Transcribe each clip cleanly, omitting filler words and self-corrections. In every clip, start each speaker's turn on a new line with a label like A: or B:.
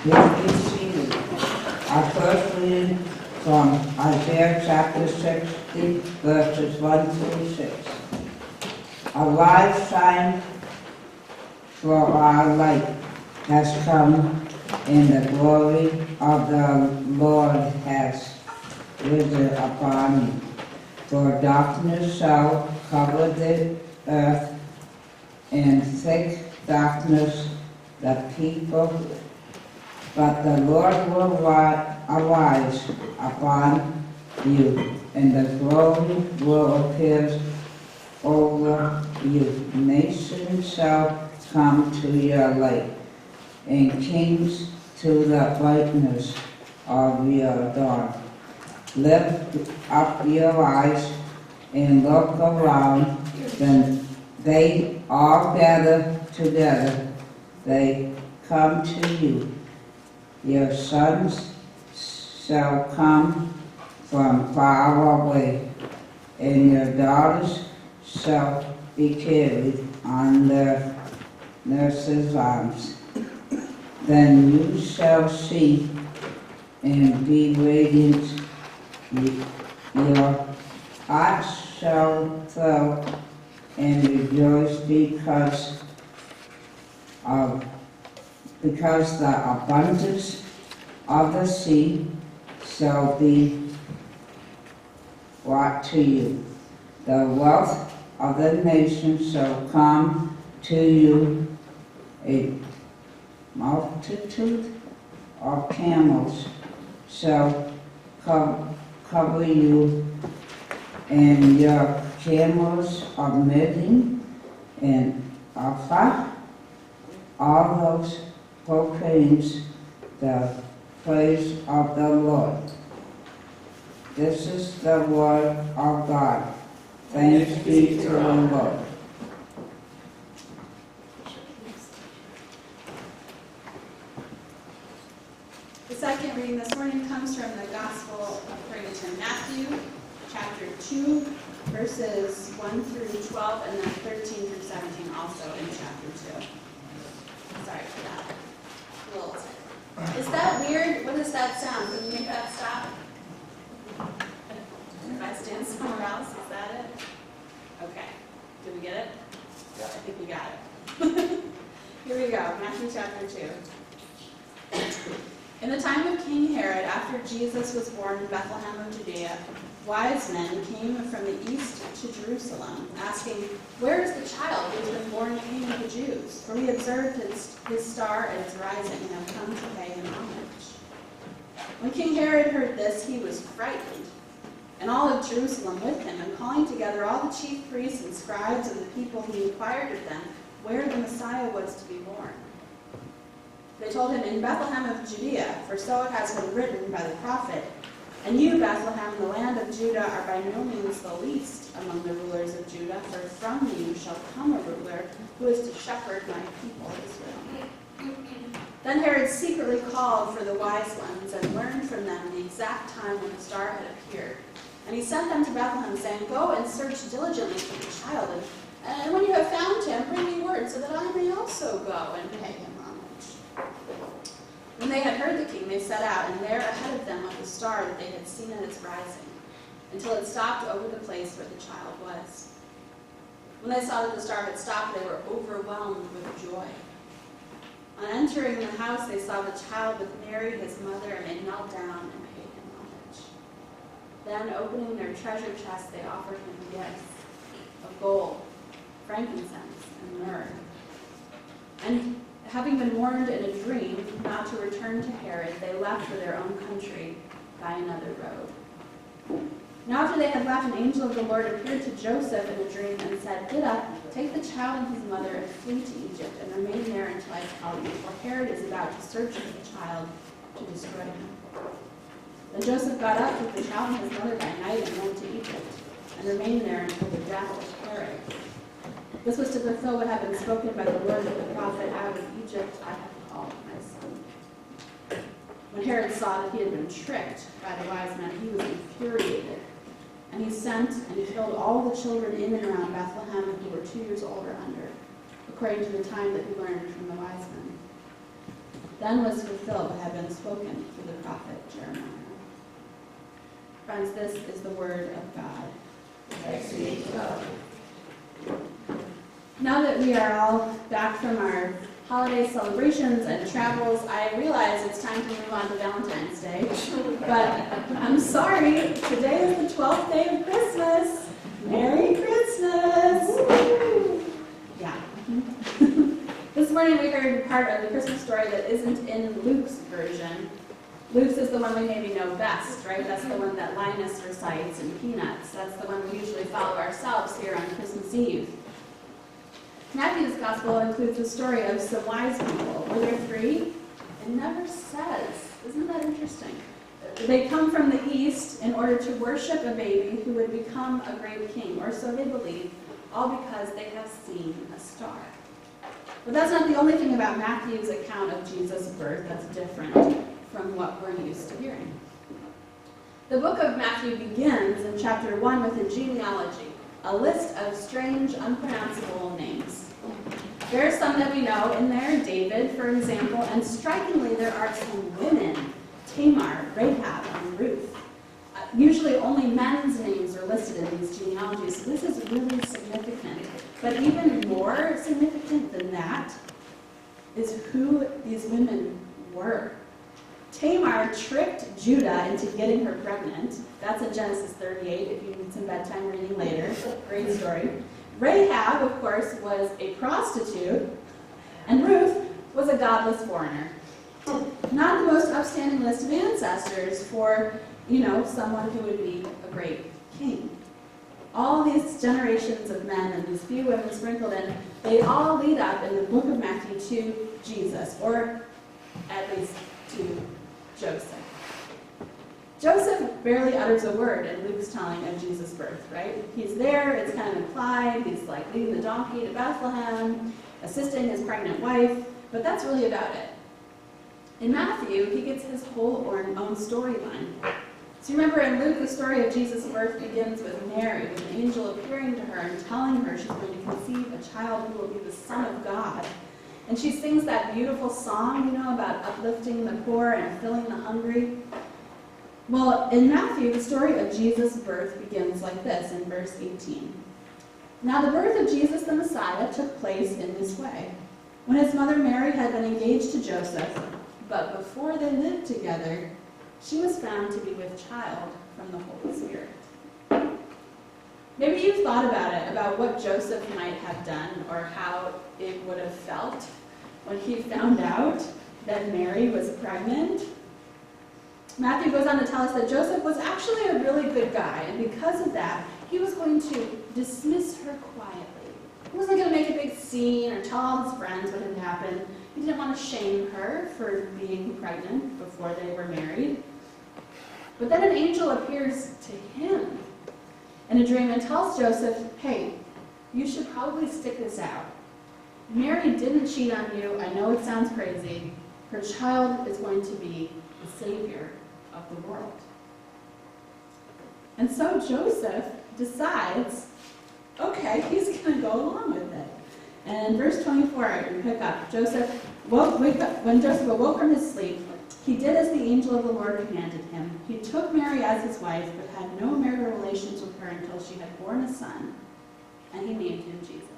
A: Please be seated. Our first reading from Isaiah chapter 60, verses 1 through 6. Arise, shine, for our light has come, and the glory of the Lord has risen upon you. For darkness shall cover the earth, and thick darkness the people. But the Lord will arise upon you, and the glory will appear over you. Nations shall come to your light, and kings to the brightness of your dawn. Lift up your eyes and look around, then they all gather together. They come to you. Your sons shall come from far away, and your daughters shall be carried on their nurses' arms. Then you shall see and be radiant. Your hearts shall thrill and rejoice because the abundance of the sea shall be brought to you. The wealth of the nations shall come to you. A multitude of camels shall cover you, and your camels of Meagan and Alpha. All those proclaims the praise of the Lord. This is the word of God. Thanks be to the Lord.
B: The second reading this morning comes from the Gospel according to Matthew, chapter 2, verses 1 through 12, and then 13 through 17 also in chapter 2. Sorry for that. A little tight. Is that weird? What does that sound? Can you make that stop? If I stand somewhere else, is that it? Okay. Did we get it? Yeah. I think we got it. Here we go. Matthew chapter 2. In the time of King Herod, after Jesus was born in Bethlehem of Judea, wise men came from the east to Jerusalem, asking, "Where is the child who has been born King of the Jews? For we observed his star at its rising and have come to pay him homage." When King Herod heard this, he was frightened, and all of Jerusalem with him, and calling together all the chief priests and scribes of the people, he inquired of them where the Messiah was to be born. They told him, "In Bethlehem of Judea, for so it has been written by the prophet, and you, Bethlehem, the land of Judah, are by no means the least among the rulers of Judah, for from you shall come a ruler who is to shepherd my people Israel." Then Herod secretly called for the wise ones and learned from them the exact time when the star had appeared. And he sent them to Bethlehem, saying, "Go and search diligently for the child, and when you have found him, bring me word, so that I may also go and pay him homage." When they had heard the king, they set out, and there ahead of them went the star that they had seen at its rising, until it stopped over the place where the child was. When they saw that the star had stopped, they were overwhelmed with joy. On entering the house, they saw the child with Mary, his mother, and they knelt down and paid him homage. Then, opening their treasure chests, they offered him gifts of gold, frankincense, and myrrh. And having been warned in a dream not to return to Herod, they left for their own country by another road. Now after they had left, an angel of the Lord appeared to Joseph in a dream and said, "Get up, take the child and his mother, and flee to Egypt, and remain there until I tell you, for Herod is about to search for the child to destroy him." Then Joseph got up, took the child and his mother by night, and went to Egypt, and remained there until the death of Herod. This was to fulfill what had been spoken by the Lord with the prophet, "Out of Egypt I have called my son." When Herod saw that he had been tricked by the wise men, he was infuriated. And he sent and killed all the children in and around Bethlehem who were 2 years old or under, according to the time that he learned from the wise men. then was fulfilled what had been spoken through the prophet Jeremiah. Friends, this is the word of God.
A: Thanks be to God.
B: Now that we are all back from our holiday celebrations and travels, I realize it's time to move on to Valentine's Day. But I'm sorry, today is the 12th day of Christmas. Merry Christmas! Yeah. This morning we heard part of the Christmas story that isn't in Luke's version. Luke's is the one we maybe know best, right? That's the one that Linus recites in Peanuts. That's the one we usually follow ourselves here on Christmas Eve. Matthew's gospel includes the story of some wise people. Were there three? It never says. Isn't that interesting? They come from the east in order to worship a baby who would become a great king, or so they believe, all because they have seen a star. But that's not the only thing about Matthew's account of Jesus' birth that's different from what we're used to hearing. The book of Matthew begins in chapter 1 with a genealogy, a list of strange, unpronounceable names. There are some that we know in there, David, for example, and strikingly there are some women, Tamar, Rahab, and Ruth. Usually only men's names are listed in these genealogies, so this is really significant. But even more significant than that is who these women were. Tamar tricked Judah into getting her pregnant. That's in Genesis 38, if you need some bedtime reading later. Great story. Rahab, of course, was a prostitute, and Ruth was a godless foreigner. Not the most upstanding list of ancestors for, someone who would be a great king. All these generations of men and these few women sprinkled in, they all lead up in the book of Matthew to Jesus, or at least to Joseph. Joseph barely utters a word in Luke's telling of Jesus' birth, right? He's there, it's kind of implied, he's like leading the donkey to Bethlehem, assisting his pregnant wife, but that's really about it. In Matthew, he gets his whole own storyline. So you remember in Luke, the story of Jesus' birth begins with Mary, with an angel appearing to her and telling her she's going to conceive a child who will be the Son of God. And she sings that beautiful song, about uplifting the poor and filling the hungry. Well, in Matthew, the story of Jesus' birth begins like this in verse 18. Now the birth of Jesus the Messiah took place in this way. When his mother Mary had been engaged to Joseph, but before they lived together, she was found to be with child from the Holy Spirit. Maybe you've thought about it, about what Joseph might have done or how it would have felt when he found out that Mary was pregnant. Matthew goes on to tell us that Joseph was actually a really good guy, and because of that, he was going to dismiss her quietly. He wasn't going to make a big scene or tell all his friends what had happened. He didn't want to shame her for being pregnant before they were married. But then an angel appears to him in a dream and tells Joseph, hey, you should probably stick this out. Mary didn't cheat on you. I know it sounds crazy. Her child is going to be the Savior of the world. And so Joseph decides, okay, he's going to go along with it. And in verse 24, we pick up, when Joseph awoke from his sleep, he did as the angel of the Lord commanded him. He took Mary as his wife, but had no marital relations with her until she had borne a son, and he named him Jesus.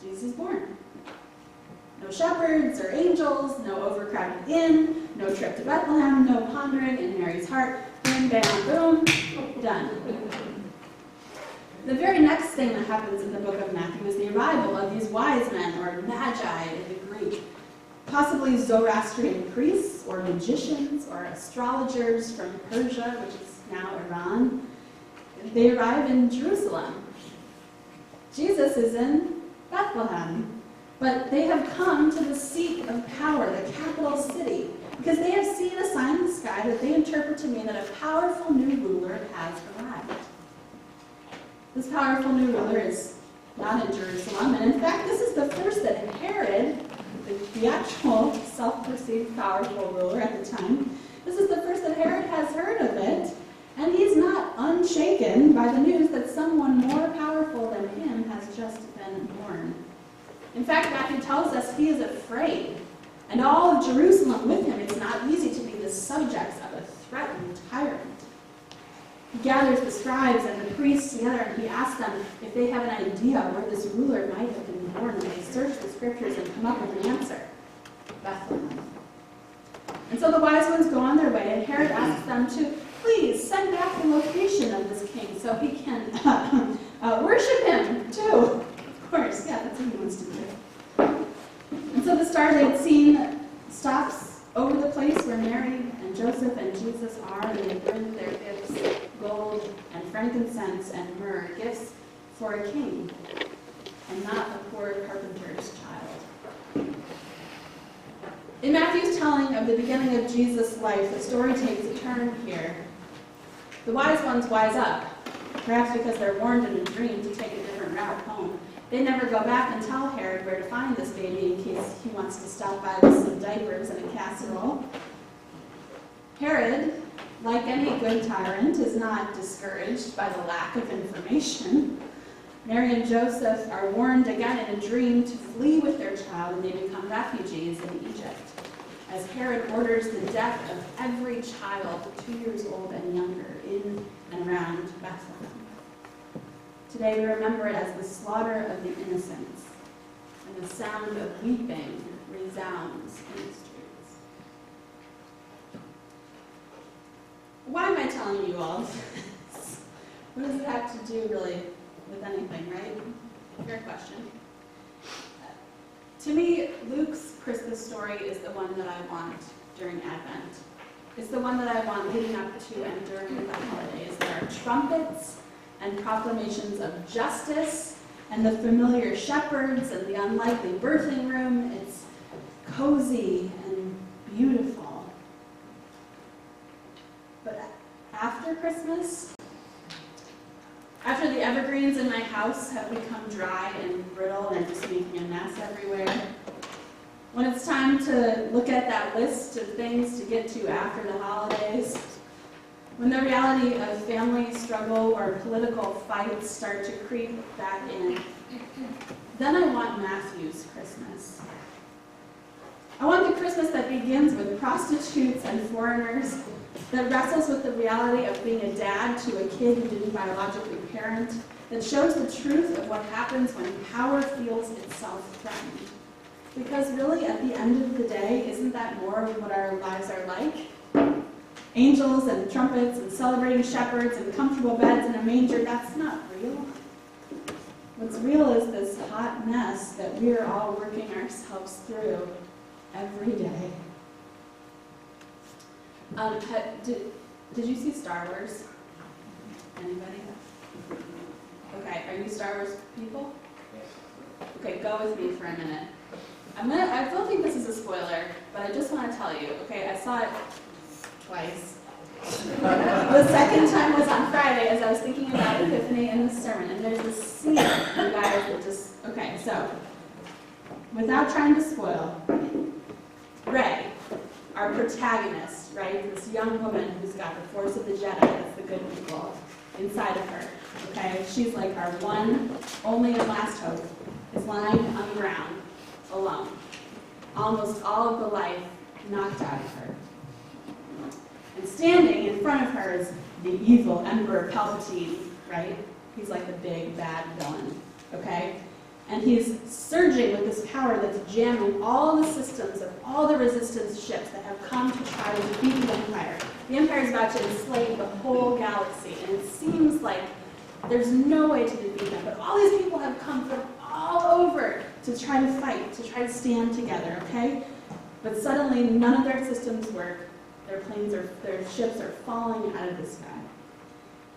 B: Jesus is born. No shepherds or angels, no overcrowded inn, no trip to Bethlehem, no pondering in Mary's heart. Boom, bam, boom, done. The very next thing that happens in the book of Matthew is the arrival of these wise men, or magi in the Greek. Possibly Zoroastrian priests, or magicians, or astrologers from Persia, which is now Iran. They arrive in Jerusalem. Jesus is in Bethlehem. But they have come to the seat of power, the capital city, because they have seen a sign in the sky that they interpret to mean that a powerful new ruler has arrived. This powerful new ruler is not in Jerusalem, and in fact, this is the first that Herod, the actual self-perceived powerful ruler at the time, this is the first that Herod has heard of it, and he's not unshaken by the news that someone more powerful than him has just been born. In fact, Matthew tells us he is afraid, and all of Jerusalem with him. It's not easy to be the subjects of a threatened tyrant. He gathers the scribes and the priests together, and he asks them if they have an idea where this ruler might have been born. And they search the scriptures and come up with an answer: Bethlehem. And so the wise ones go on their way, and Herod asks them to please send back the location of this king so he can worship him too. Of course, yeah, that's what he wants to do. And so the star they'd seen stops over the place where Mary and Joseph and Jesus are, and they bring their gifts, gold and frankincense and myrrh, gifts for a king, and not a poor carpenter's child. In Matthew's telling of the beginning of Jesus' life, the story takes a turn here. The wise ones wise up, perhaps because they're warned in a dream to take a different route home. They never go back and tell Herod where to find this baby in case he wants to stop by with some diapers and a casserole. Herod, like any good tyrant, is not discouraged by the lack of information. Mary and Joseph are warned again in a dream to flee with their child, and they become refugees in Egypt, as Herod orders the death of every child 2 years old and younger in and around Bethlehem. Today we remember it as the slaughter of the innocents, and the sound of weeping resounds in the streets. Why am I telling you all this? What does it have to do really with anything, right? Fair question. To me, Luke's Christmas story is the one that I want during Advent. It's the one that I want leading up to and during the holidays. There are trumpets and proclamations of justice and the familiar shepherds and the unlikely birthing room. It's cozy and beautiful. But after Christmas, after the evergreens in my house have become dry and brittle and just making a mess everywhere, when it's time to look at that list of things to get to after the holidays, when the reality of family struggle or political fights start to creep back in, then I want Matthew's Christmas. I want the Christmas that begins with prostitutes and foreigners, that wrestles with the reality of being a dad to a kid who didn't biologically parent, that shows the truth of what happens when power feels itself threatened. Because really, at the end of the day, isn't that more of what our lives are like? Angels and trumpets and celebrating shepherds and comfortable beds in a manger, that's not real. What's real is this hot mess that we're all working ourselves through every day. Did you see Star Wars? Anybody? Okay, are you Star Wars people? Okay, go with me for a minute. I don't think this is a spoiler, but I just want to tell you, okay, I saw it twice. The second time was on Friday as I was thinking about Epiphany and the sermon, and there's this scene, you guys, that just, okay, so, without trying to spoil, Rey, our protagonist, right, this young woman who's got the force of the Jedi, that's the good people, inside of her, okay, she's like our one, only and last hope, is lying on the ground, alone. Almost all of the life knocked out of her. And standing in front of her is the evil Emperor Palpatine, right? He's like the big, bad villain, okay? And he's surging with this power that's jamming all the systems of all the resistance ships that have come to try to defeat the Empire. The Empire is about to enslave the whole galaxy, and it seems like there's no way to defeat them. But all these people have come from all over to try to fight, to try to stand together, okay? But suddenly, none of their systems work. Their ships are falling out of the sky.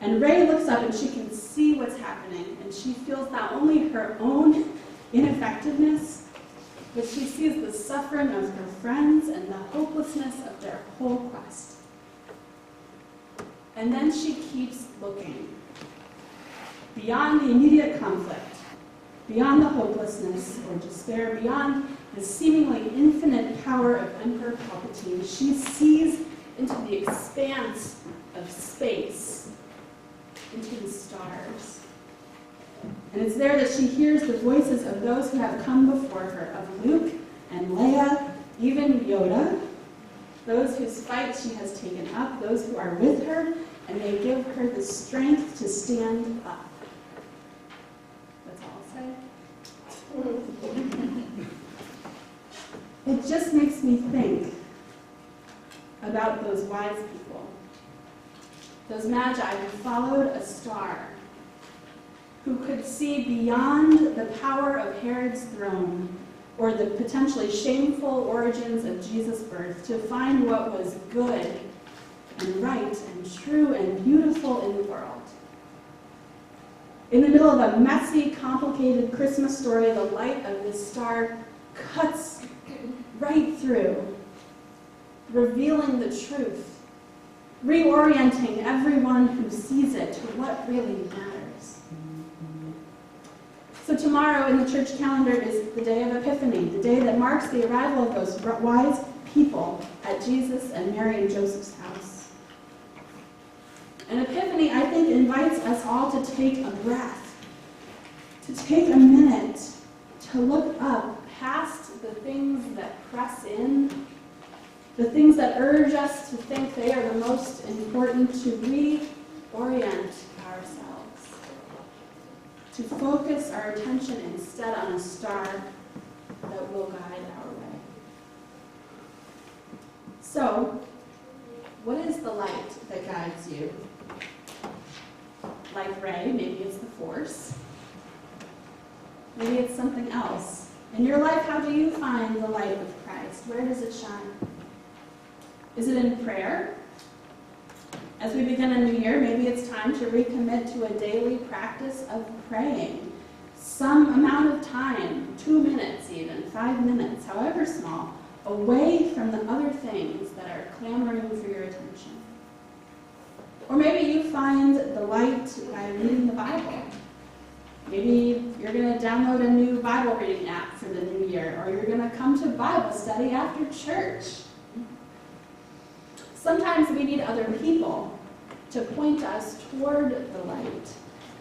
B: And Rey looks up and she can see what's happening, and she feels not only her own ineffectiveness, but she sees the suffering of her friends and the hopelessness of their whole quest. And then she keeps looking beyond the immediate conflict, beyond the hopelessness or despair, beyond the seemingly infinite power of Emperor Palpatine. She sees into the expanse of space, into the stars. And it's there that she hears the voices of those who have come before her, of Luke and Leia even Yoda, those whose fight she has taken up, those who are with her, and they give her the strength to stand up. That's all I'll say. It just makes me think about those wise people, those magi who followed a star, who could see beyond the power of Herod's throne or the potentially shameful origins of Jesus' birth to find what was good and right and true and beautiful in the world. In the middle of a messy, complicated Christmas story, the light of this star cuts right through, revealing the truth, reorienting everyone who sees it to what really matters. So tomorrow in the church calendar is the day of Epiphany, the day that marks the arrival of those wise people at Jesus and Mary and Joseph's house. And Epiphany, I think, invites us all to take a breath, to take a minute to look up past the things that press in, the things that urge us to think they are the most important, to reorient ourselves, to focus our attention instead on a star that will guide our way. So, what is the light that guides you? Like Ray, maybe it's the Force. Maybe it's something else. In your life, how do you find the light of Christ? Where does it shine? Is it in prayer? As we begin a new year, maybe it's time to recommit to a daily practice of praying. Some amount of time, 2 minutes even, 5 minutes, however small, away from the other things that are clamoring for your attention. Or maybe you find the light by reading the Bible. Maybe you're going to download a new Bible reading app for the new year, or you're going to come to Bible study after church. Sometimes we need other people to point us toward the light.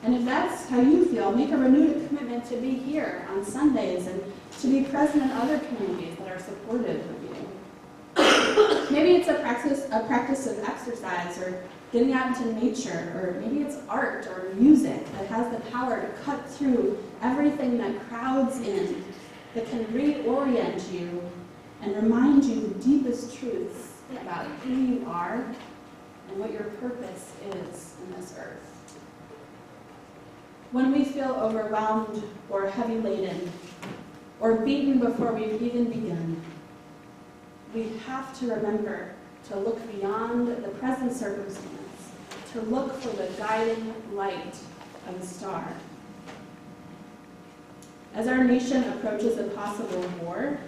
B: And if that's how you feel, make a renewed commitment to be here on Sundays and to be present in other communities that are supportive of you. Maybe it's a practice of exercise or getting out into nature, or maybe it's art or music that has the power to cut through everything that crowds in, that can reorient you and remind you the deepest truths about who you are and what your purpose is in this earth. When we feel overwhelmed or heavy-laden or beaten before we've even begun, we have to remember to look beyond the present circumstance, to look for the guiding light of the star. As our nation approaches a possible war,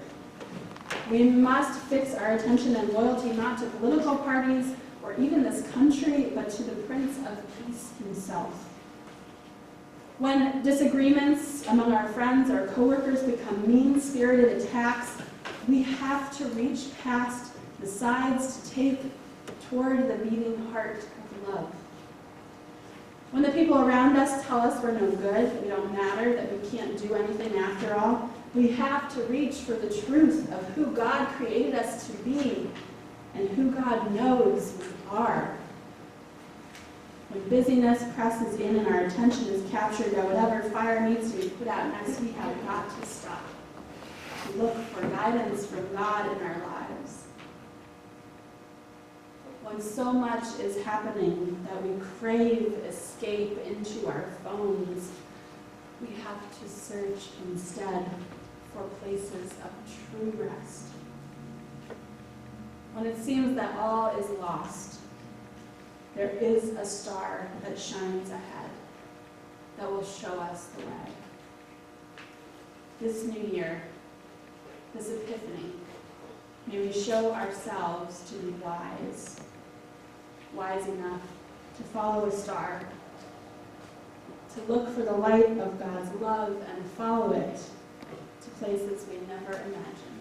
B: we must fix our attention and loyalty not to political parties or even this country, but to the Prince of Peace himself. When disagreements among our friends or coworkers become mean-spirited attacks, we have to reach past the sides to take toward the beating heart of love. When the people around us tell us we're no good, we don't matter, that we can't do anything after all, we have to reach for the truth of who God created us to be and who God knows we are. When busyness presses in and our attention is captured by whatever fire needs to be put out next, we have got to stop, to look for guidance from God in our lives. When so much is happening that we crave escape into our phones, we have to search instead for places of true rest. When it seems that all is lost, there is a star that shines ahead that will show us the way. This new year, this Epiphany, may we show ourselves to be wise enough to follow a star, to look for the light of God's love and follow it to places we never imagined.